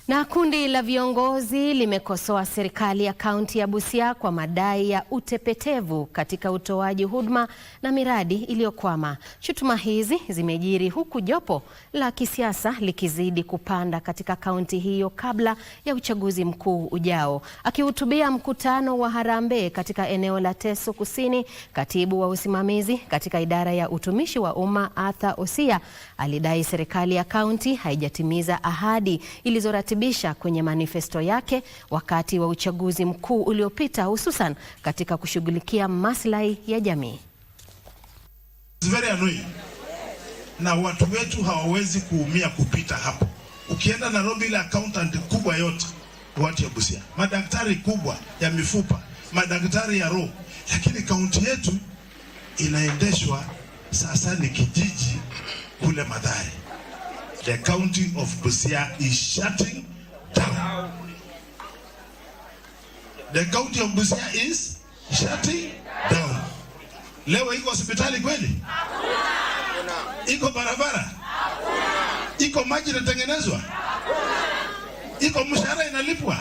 Na kundi la viongozi limekosoa serikali ya kaunti ya Busia kwa madai ya utepetevu katika utoaji huduma na miradi iliyokwama. Shutuma hizi zimejiri huku jopo la kisiasa likizidi kupanda katika kaunti hiyo kabla ya uchaguzi mkuu ujao. Akihutubia mkutano wa harambee katika eneo la Teso Kusini, katibu wa usimamizi katika idara ya utumishi wa umma Arthur Osia alidai serikali ya kaunti haijatimiza ahadi ilizoratibisha kwenye manifesto yake wakati wa uchaguzi mkuu uliopita, hususan katika kushughulikia maslahi ya jamii. It's very annoying. Na watu wetu hawawezi kuumia kupita hapo. Ukienda Nairobi, ile accountant kubwa yote watu ya Busia, madaktari kubwa ya mifupa, madaktari ya roho, lakini kaunti yetu inaendeshwa sasa ni kijiji kule Mathare. The county of Busia is shutting down. The county of Busia is shutting down. Leo iko hospitali kweli? Iko barabara? Iko maji inatengenezwa? Iko mshahara inalipwa?